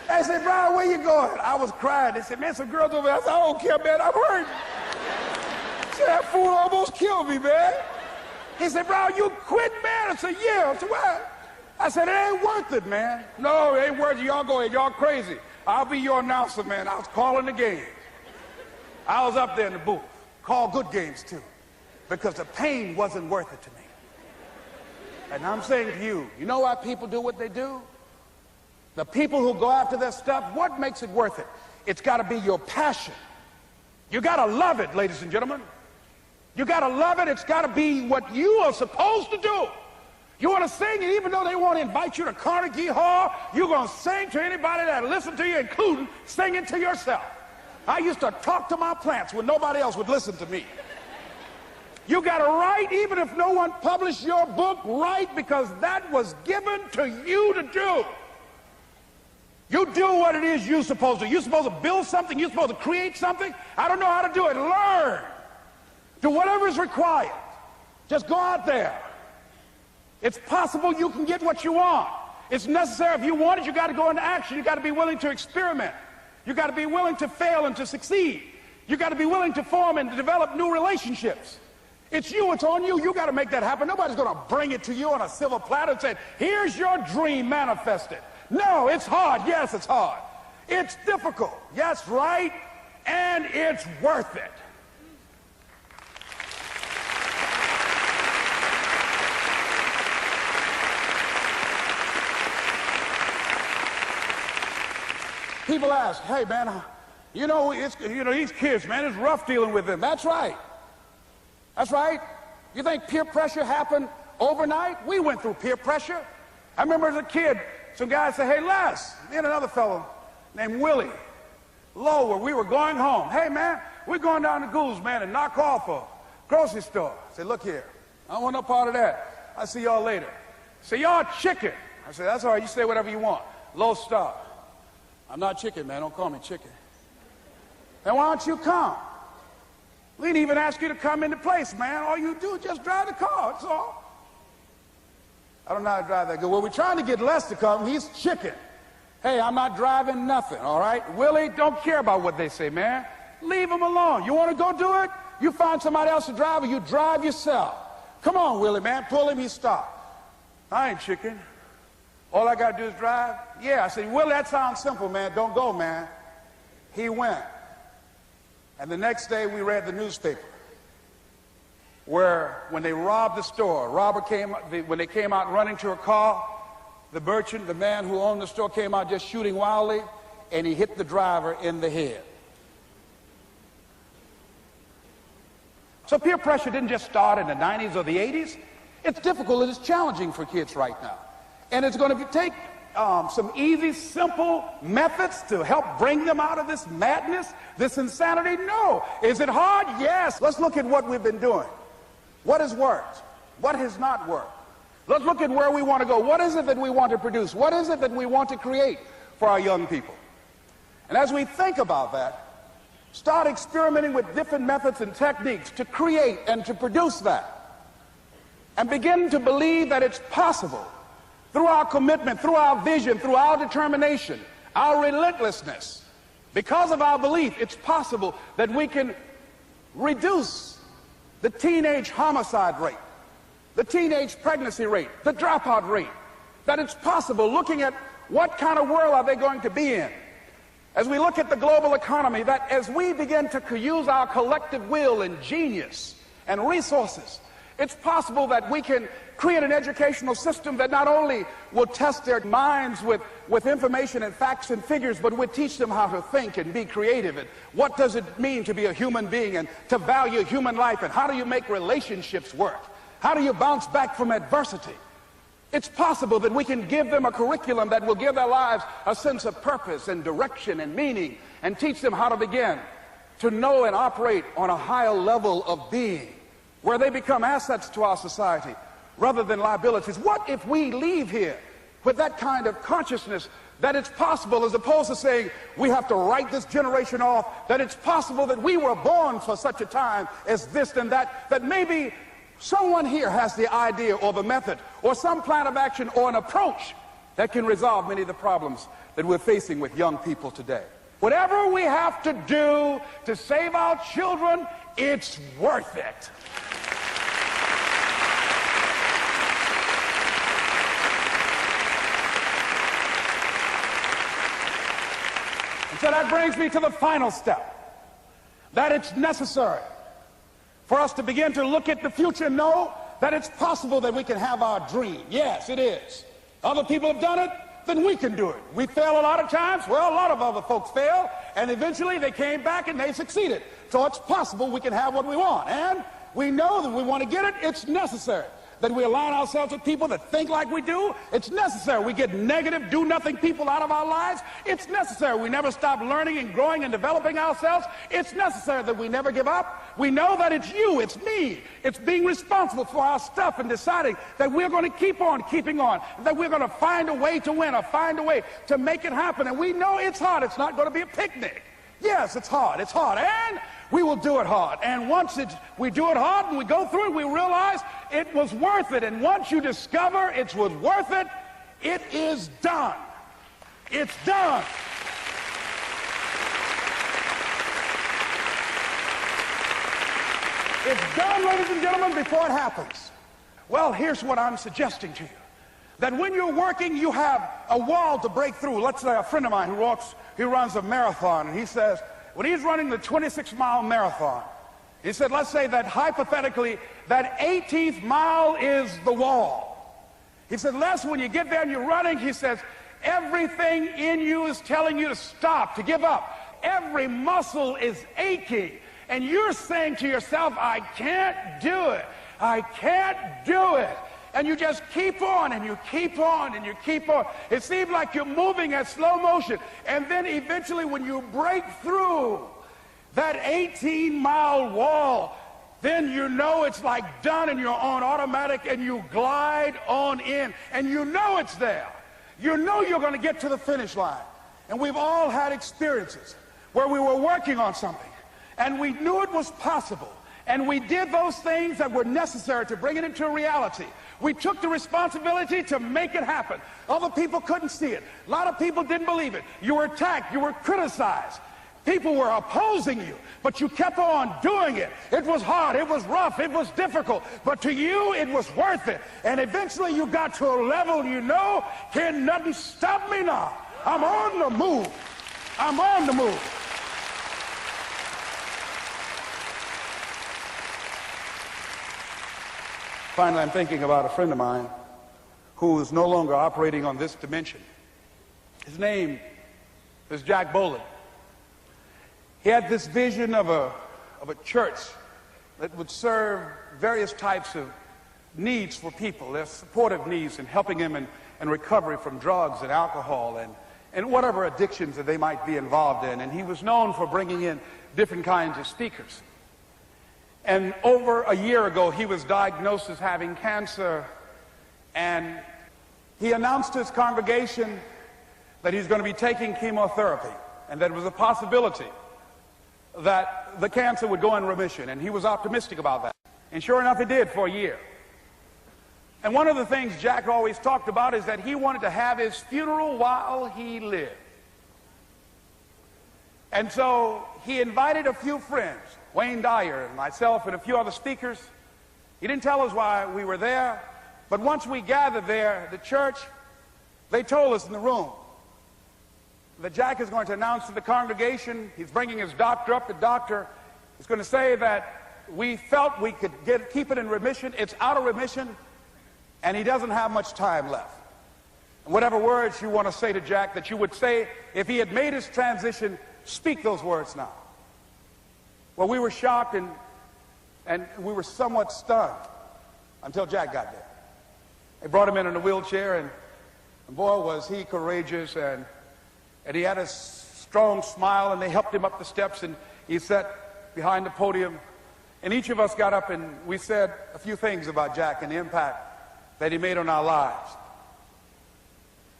They said, Brown, where you going? I was crying. They said, man, some girls over there. I said, I don't care, man, I'm hurt. Said, that fool almost killed me, man. He said, Brown, you quit, man? I said, yeah. I said, what? I said, it ain't worth it, man. No, it ain't worth it. Y'all go ahead. Y'all crazy. I'll be your announcer, man. I was calling the game. I was up there in the booth. Call good games, too, because the pain wasn't worth it to me. And I'm saying to you, you know why people do what they do? The people who go after their stuff, what makes it worth it? It's got to be your passion. You got to love it, ladies and gentlemen. You got to love it. It's got to be what you are supposed to do. You want to sing, and even though they want to invite you to Carnegie Hall, you're going to sing to anybody that listen to you, including singing to yourself. I used to talk to my plants when nobody else would listen to me. You got to write, even if no one published your book, write, because that was given to you to do. You do what it is you're supposed to. You're supposed to build something. You're supposed to create something. I don't know how to do it. Learn. Do whatever is required. Just go out there. It's possible you can get what you want. It's necessary. If you want it, you got to go into action. You got to be willing to experiment. You got to be willing to fail and to succeed. You got to be willing to form and to develop new relationships. It's you. It's on you. You got to make that happen. Nobody's going to bring it to you on a silver platter and say, here's your dream manifested. No, it's hard. Yes, it's hard. It's difficult. Yes, right. And it's worth it. People ask, hey, man, you know, these kids, man, it's rough dealing with them. That's right. That's right. You think peer pressure happened overnight? We went through peer pressure. I remember as a kid, some guy said, hey, Les, me and another fellow named Willie Lower, we were going home. Hey, man, we're going down to Gould's, man, and knock off a grocery store. I said, look here, I don't want no part of that. I'll see y'all later. Say, y'all chicken. I said, that's all right, you say whatever you want. Low star. I'm not chicken, man. Don't call me chicken. Then why don't you come? We didn't even ask you to come into place, man. All you do is just drive the car. That's all. I don't know how to drive that good. Well, we're trying to get Les to come. He's chicken. Hey, I'm not driving nothing, all right? Willie, don't care about what they say, man. Leave him alone. You want to go do it? You find somebody else to drive, or you drive yourself. Come on, Willie, man. Pull him. He stopped. I ain't chicken. All I got to do is drive? Yeah. I said, Willie, that sounds simple, man. Don't go, man. He went. And the next day we read the newspaper where when they robbed the store, when they came out running to a car, the merchant, the man who owned the store, came out just shooting wildly, and he hit the driver in the head. So peer pressure didn't just start in the 90s or the 80s. It's difficult and it's challenging for kids right now. And it's going to take some easy, simple methods to help bring them out of this madness, this insanity? No. Is it hard? Yes. Let's look at what we've been doing. What has worked? What has not worked? Let's look at where we want to go. What is it that we want to produce? What is it that we want to create for our young people? And as we think about that, start experimenting with different methods and techniques to create and to produce that. And begin to believe that it's possible through our commitment, through our vision, through our determination, our relentlessness, because of our belief, it's possible that we can reduce the teenage homicide rate, the teenage pregnancy rate, the dropout rate, that it's possible, looking at what kind of world are they going to be in. As we look at the global economy, that as we begin to use our collective will and genius and resources, it's possible that we can create an educational system that not only will test their minds with information and facts and figures, but will teach them how to think and be creative, and what does it mean to be a human being and to value human life, and how do you make relationships work? How do you bounce back from adversity? It's possible that we can give them a curriculum that will give their lives a sense of purpose and direction and meaning, and teach them how to begin to know and operate on a higher level of being, where they become assets to our society rather than liabilities. What if we leave here with that kind of consciousness, that it's possible, as opposed to saying we have to write this generation off, that it's possible that we were born for such a time as this and that, that maybe someone here has the idea or the method or some plan of action or an approach that can resolve many of the problems that we're facing with young people today. Whatever we have to do to save our children, it's worth it. And so that brings me to the final step, that it's necessary for us to begin to look at the future and know that it's possible that we can have our dream. Yes, it is. Other people have done it, then we can do it. We fail a lot of times. Well, a lot of other folks fail, and eventually they came back and they succeeded. So it's possible we can have what we want. And we know that we want to get it. It's necessary that we align ourselves with people that think like we do. It's necessary we get negative, do-nothing people out of our lives. It's necessary we never stop learning and growing and developing ourselves. It's necessary that we never give up. We know that it's you, it's me. It's being responsible for our stuff and deciding that we're going to keep on keeping on, that we're going to find a way to win or find a way to make it happen. And we know it's hard. It's not going to be a picnic. Yes, it's hard. It's hard. And we will do it hard. And once we do it hard and we go through it, we realize it was worth it. And once you discover it was worth it, it is done. It's done. It's done, ladies and gentlemen, before it happens. Well, here's what I'm suggesting to you. That when you're working, you have a wall to break through. Let's say a friend of mine who runs a marathon, and he says, when he's running the 26-mile marathon, he said, let's say that hypothetically, that 18th mile is the wall. He said, Les, when you get there and you're running, he says, everything in you is telling you to stop, to give up. Every muscle is aching. And you're saying to yourself, I can't do it. I can't do it. And you just keep on and you keep on and you keep on. It seems like you're moving at slow motion. And then eventually when you break through that 18-mile wall, then you know it's like done and you're on automatic and you glide on in. And you know it's there. You know you're going to get to the finish line. And we've all had experiences where we were working on something and we knew it was possible. And we did those things that were necessary to bring it into reality. We took the responsibility to make it happen. Other people couldn't see it. A lot of people didn't believe it. You were attacked. You were criticized. People were opposing you, but you kept on doing it. It was hard. It was rough. It was difficult. But to you, it was worth it. And eventually you got to a level you know, can nothing stop me now. I'm on the move. I'm on the move. Finally, I'm thinking about a friend of mine who is no longer operating on this dimension. His name is Jack Boland. He had this vision of a church that would serve various types of needs for people, their supportive needs, and helping them in recovery from drugs and alcohol and whatever addictions that they might be involved in. And he was known for bringing in different kinds of speakers. And over a year ago, he was diagnosed as having cancer, and he announced to his congregation that he's going to be taking chemotherapy, and that it was a possibility that the cancer would go in remission, and he was optimistic about that. And sure enough, it did for a year. And one of the things Jack always talked about is that he wanted to have his funeral while he lived. And so he invited a few friends, Wayne Dyer and myself and a few other speakers. He didn't tell us why we were there, but once we gathered there, the church, they told us in the room that Jack is going to announce to the congregation, he's bringing his doctor up. The doctor is going to say that we felt we could keep it in remission. It's out of remission, and he doesn't have much time left. And whatever words you want to say to Jack that you would say if he had made his transition, speak those words now. Well, we were shocked and we were somewhat stunned until Jack got there. They brought him in a wheelchair, and boy, was he courageous, and he had a strong smile, and they helped him up the steps, and he sat behind the podium. And each of us got up and we said a few things about Jack and the impact that he made on our lives.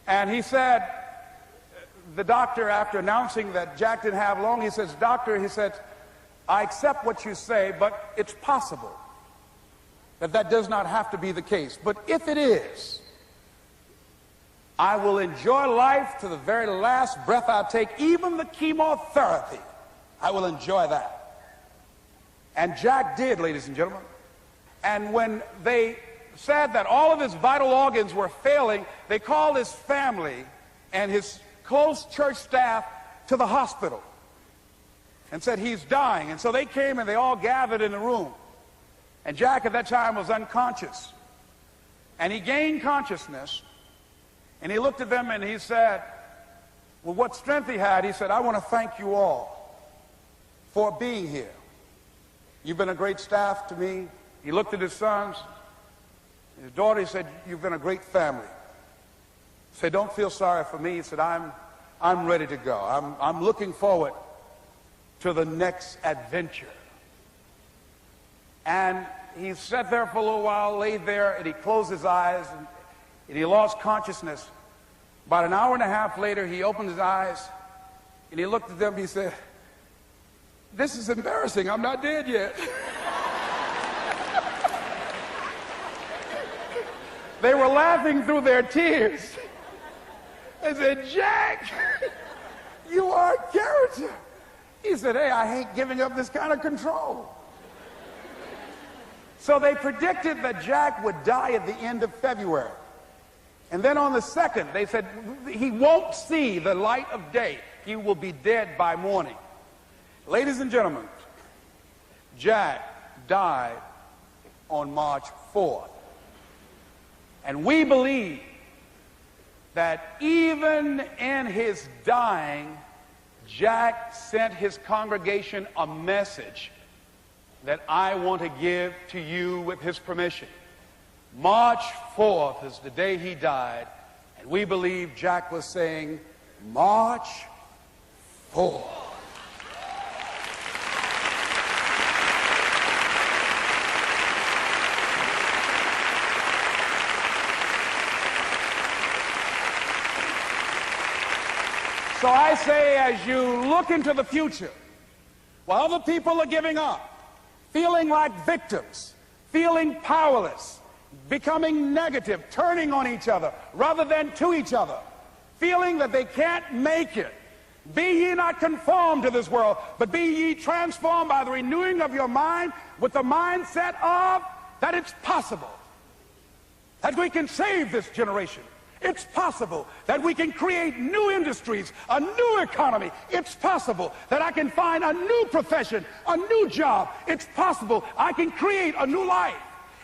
And he said, the doctor, after announcing that Jack didn't have long, he says, "Doctor," he said, "I accept what you say, but it's possible that does not have to be the case. But if it is, I will enjoy life to the very last breath I take, even the chemotherapy. I will enjoy that." And Jack did, ladies and gentlemen. And when they said that all of his vital organs were failing, they called his family and his close church staff to the hospital and said, "He's dying." And so they came and they all gathered in the room. And Jack at that time was unconscious. And he gained consciousness, and he looked at them and he said, with what strength he had, he said, "I want to thank you all for being here. You've been a great staff to me." He looked at his sons, his daughter. He said, "You've been a great family." He said, "Don't feel sorry for me." He said, I'm ready to go. I'm looking forward to the next adventure." And he sat there for a little while, laid there, and he closed his eyes, and he lost consciousness. About an hour and a half later, he opened his eyes, and he looked at them. He said, "This is embarrassing. I'm not dead yet." They were laughing through their tears. They said, "Jack, you are a character." He said, "Hey, I hate giving up this kind of control." So they predicted that Jack would die at the end of February. And then on the 2nd, they said, he won't see the light of day. He will be dead by morning. Ladies and gentlemen, Jack died on March 4th. And we believe that even in his dying, Jack sent his congregation a message that I want to give to you with his permission. March 4th is the day he died, and we believe Jack was saying, "March 4th." So I say, as you look into the future, while other people are giving up, feeling like victims, feeling powerless, becoming negative, turning on each other rather than to each other, feeling that they can't make it, be ye not conformed to this world, but be ye transformed by the renewing of your mind with the mindset of that it's possible that we can save this generation. It's possible that we can create new industries, a new economy. It's possible that I can find a new profession, a new job. It's possible I can create a new life.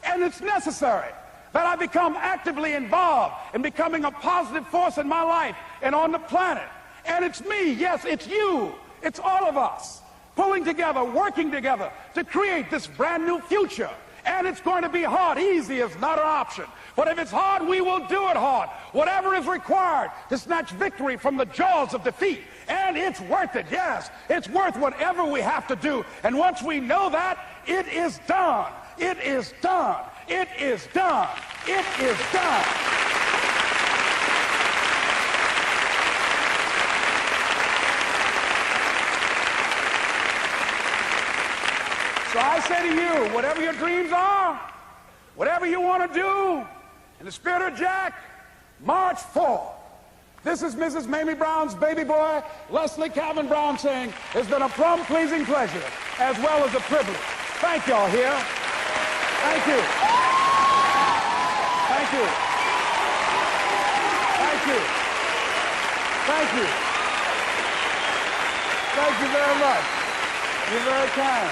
And it's necessary that I become actively involved in becoming a positive force in my life and on the planet. And it's me, yes, it's you, it's all of us, pulling together, working together to create this brand new future. And it's going to be hard. Easy is not an option. But if it's hard, we will do it hard. Whatever is required to snatch victory from the jaws of defeat. And it's worth it, yes. It's worth whatever we have to do. And once we know that, it is done. It is done. It is done. It is done. So I say to you, whatever your dreams are, whatever you want to do, In the spirit of Jack, March 4. This is Mrs. Mamie Brown's baby boy, Leslie Calvin Brown, saying, it's been a plum-pleasing pleasure as well as a privilege. Thank y'all here. Thank you. Thank you. Thank you. Thank you. Thank you very much. You're very kind.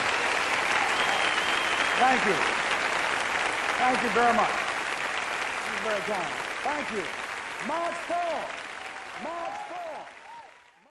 Thank you. Thank you very much. You're very kind. Thank you. March 4. March 4.